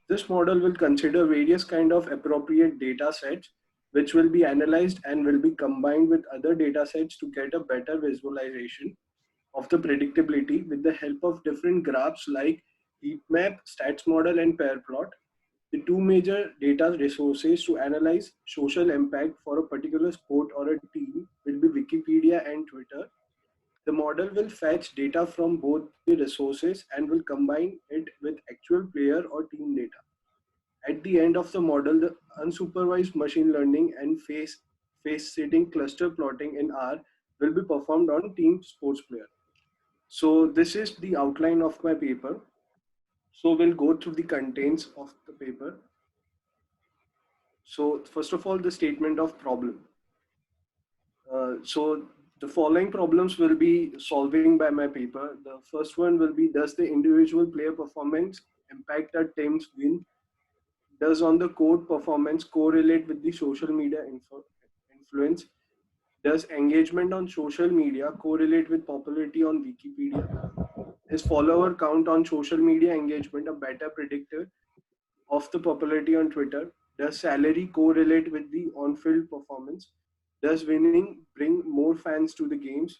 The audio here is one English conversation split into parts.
This model will consider various kind of appropriate data sets which will be analyzed and will be combined with other data sets to get a better visualization of the predictability with the help of different graphs like heat map, stats model, and pair plot. The two major data resources to analyze social impact for a particular sport or a team will be Wikipedia and Twitter. The model will fetch data from both the resources and will combine it with actual player or team data. At the end of the model, the unsupervised machine learning and face-sitting cluster plotting in R will be performed on team sports player. So this is the outline of my paper. So we'll go through the contents of the paper. So first of all, the statement of problem. So the following problems will be solving by my paper. The first one will be, does the individual player performance impact a team's win? Does on the court performance correlate with the social media influence? Does engagement on social media correlate with popularity on Wikipedia? Is follower count on social media engagement a better predictor of the popularity on Twitter? Does salary correlate with the on-field performance? Does winning bring more fans to the games?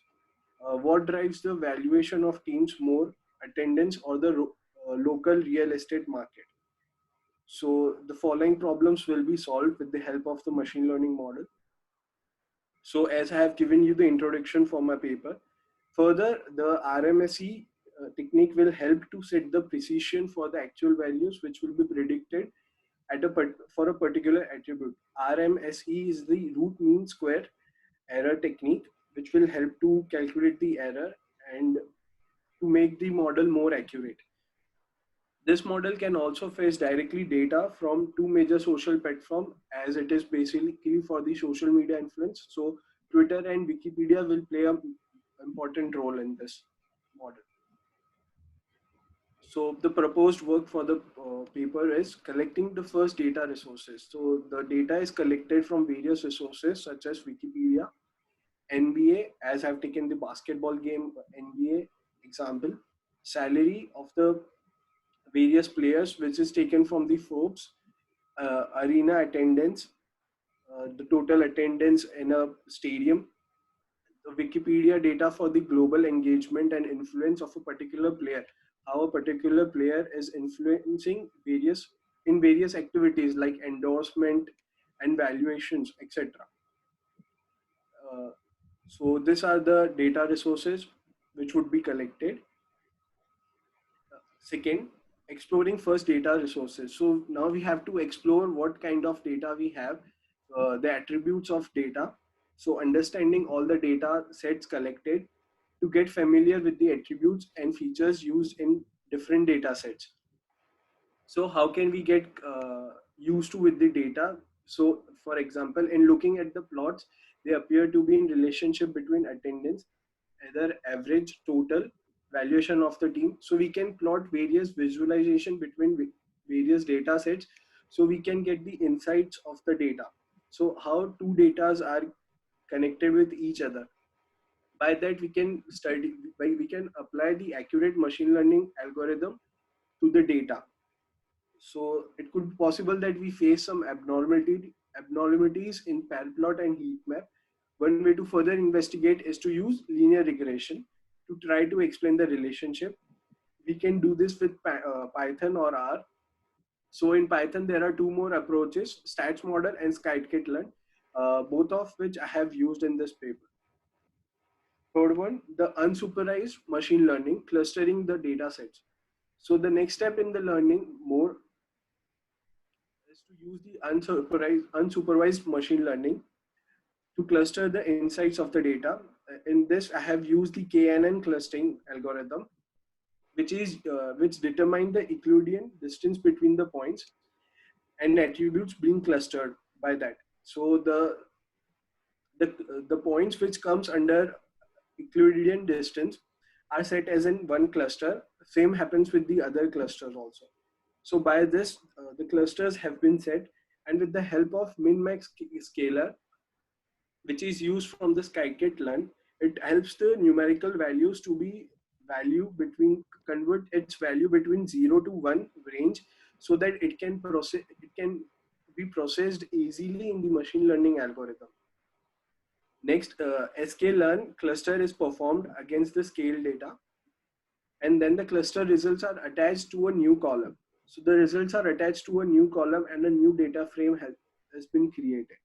What drives the valuation of teams more, attendance or the local real estate market? So the following problems will be solved with the help of the machine learning model. So as I have given you the introduction for my paper, further the RMSE technique will help to set the precision for the actual values which will be predicted at for a particular attribute. RMSE is the root mean square error technique, which will help to calculate the error and to make the model more accurate. This model can also fetch directly data from two major social platforms, as it is basically for the social media influence. So Twitter and Wikipedia will play an important role in this model. So the proposed work for the paper is collecting the first data resources. So the data is collected from various resources such as Wikipedia, NBA, as I've taken the basketball game NBA example, salary of the various players, which is taken from the Forbes, arena attendance, the total attendance in a stadium, the Wikipedia data for the global engagement and influence of a particular player, how a particular player is influencing various activities like endorsement and valuations, etc. Uh, so these are the data resources which would be collected. Second, exploring first data resources. So now we have to explore what kind of data we have, the attributes of data. So understanding all the data sets collected to get familiar with the attributes and features used in different data sets. So how can we get used to with the data? So for example, in looking at the plots, they appear to be in relationship between attendance, either average, total, valuation of the team. So we can plot various visualization between various data sets. So we can get the insights of the data. So how two datas are connected with each other. By that we can apply the accurate machine learning algorithm to the data. So it could be possible that we face some abnormalities in pair plot and heat map. One way to further investigate is to use linear regression to try to explain the relationship. We can do this with Python or R. So in Python, there are two more approaches, stats model and scikit-learn, both of which I have used in this paper. Third one, the unsupervised machine learning, clustering the data sets. So the next step in the learning more is to use the unsupervised machine learning to cluster the insights of the data. In this, I have used the KNN clustering algorithm, which determine the Euclidean distance between the points and attributes being clustered by that. So the points which comes under Euclidean distance are set as in one cluster. Same happens with the other clusters also. So by this, the clusters have been set, and with the help of min-max scalar, which is used from the scikit-learn, it helps the numerical values to be convert its value between 0 to 1 range so that it can be processed easily in the machine learning algorithm. Next, sklearn cluster is performed against the scale data, and then the cluster results are attached to a new column. So the results are attached to a new column and a new data frame has been created.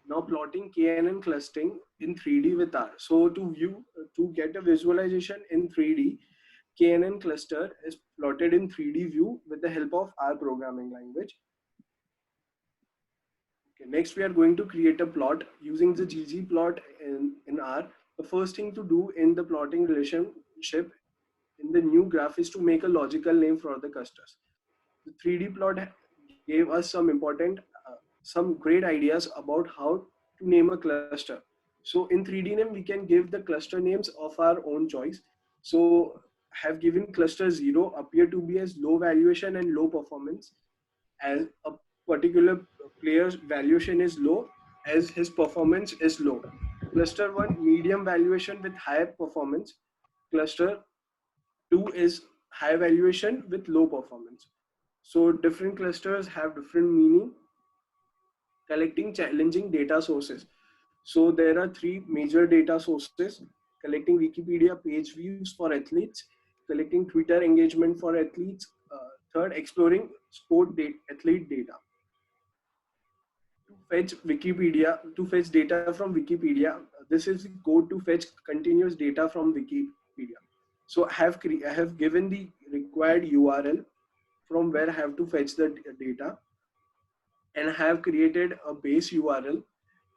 Now plotting KNN clustering in 3D with R. So to get a visualization in 3D, KNN cluster is plotted in 3D view with the help of R programming language. Okay, next we are going to create a plot using the ggplot in R. The first thing to do in the plotting relationship in the new graph is to make a logical name for the clusters. The 3D plot gave us some great ideas about how to name a cluster. So in 3D name, we can give the cluster names of our own choice. So have given cluster 0 appear to be as low valuation and low performance, as a particular player's valuation is low as his performance is low. Cluster 1 medium valuation with high performance. Cluster 2 is high valuation with low performance. So different clusters have different meaning. Collecting challenging data sources. So there are three major data sources: collecting Wikipedia page views for athletes, collecting Twitter engagement for athletes, third, exploring athlete data. To fetch data from Wikipedia, this is the code to fetch continuous data from Wikipedia. So I have given the required URL from where I have to fetch the data, and I have created a base URL.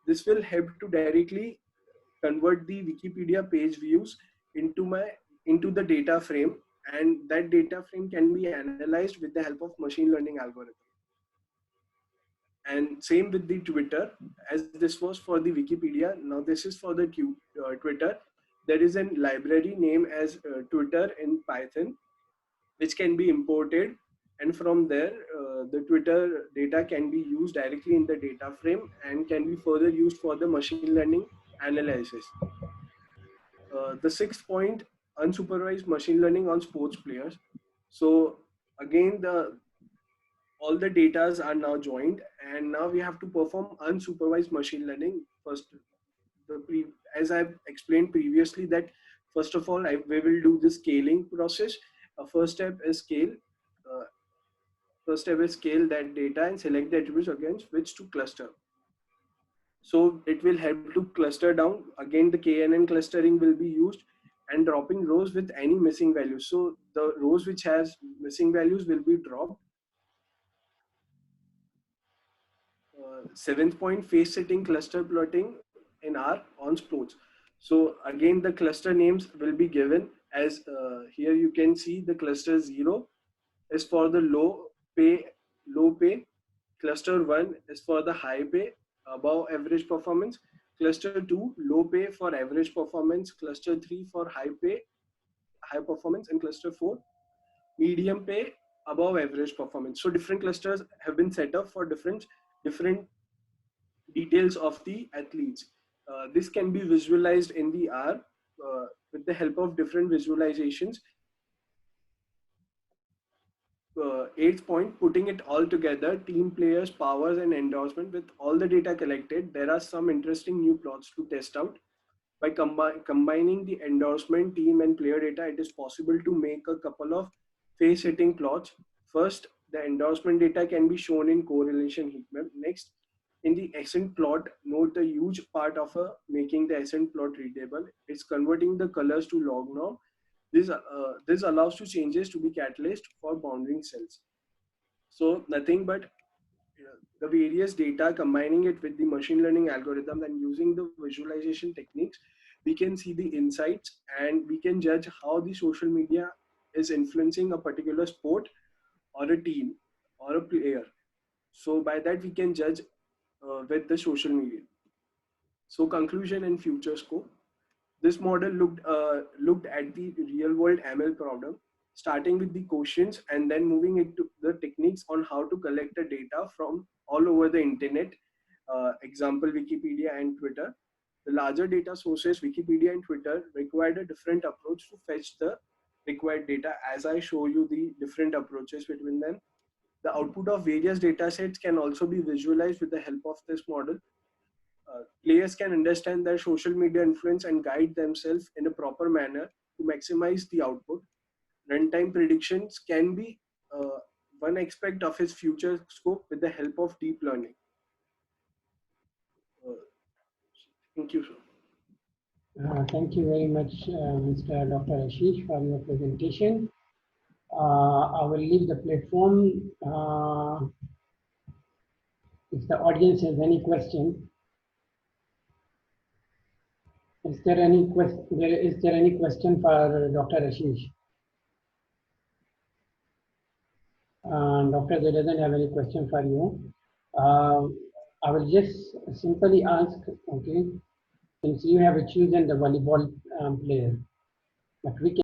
This will help to directly convert the Wikipedia page views into the data frame, and that data frame can be analyzed with the help of machine learning algorithm. And same with the Twitter, as this was for the Wikipedia. Now this is for the Twitter. There is a library named as Twitter in Python, which can be imported, and from there the Twitter data can be used directly in the data frame and can be further used for the machine learning analysis. The sixth point, unsupervised machine learning on sports players. So again, the all the datas are now joined, and now we have to perform unsupervised machine learning. First, as I explained previously, that first of all we will do the scaling process. First step is scale. Uh, First step is scale that data and select the attributes against which to cluster. So it will help to cluster down. Again, the KNN clustering will be used, and dropping rows with any missing values. So the rows which has missing values will be dropped. Seventh point, face setting cluster plotting in R on sports. So again, the cluster names will be given as here you can see the cluster 0 is for the low pay. Cluster 1 is for the high pay, above average performance. Cluster 2, low pay for average performance. Cluster 3 for high pay, high performance. And cluster 4, medium pay, above average performance. So different clusters have been set up for different details of the athletes. This can be visualized in the R with the help of different visualizations. Eighth point, putting it all together, team players, powers, and endorsement. With all the data collected, there are some interesting new plots to test out. By combining the endorsement, team, and player data, it is possible to make a couple of face hitting plots. First, the endorsement data can be shown in correlation heat map. Next, in the ascent plot, note the huge part of making the ascent plot readable. It's converting the colors to log norm. This allows to changes to be catalyzed for bounding cells. So nothing but the various data, combining it with the machine learning algorithm and using the visualization techniques, we can see the insights and we can judge how the social media is influencing a particular sport or a team or a player. So by that we can judge with the social media. So conclusion and future scope. This model looked at the real world ML problem, starting with the questions and then moving into the techniques on how to collect the data from all over the internet. Example, Wikipedia and Twitter. The larger data sources, Wikipedia and Twitter, required a different approach to fetch the required data as I show you the different approaches between them. The output of various data sets can also be visualized with the help of this model. Players can understand their social media influence and guide themselves in a proper manner to maximize the output. Runtime predictions can be uh, one aspect of its future scope with the help of deep learning. Uh, Thank you, sir. Thank you very much, Mr. Dr. Ashish, for your presentation. I will leave the platform. If the audience has any question, is there any question for Dr. Ashish? Doctor, there doesn't have any question for you. Uh, I will just simply ask, okay, since you have chosen the volleyball player, but we can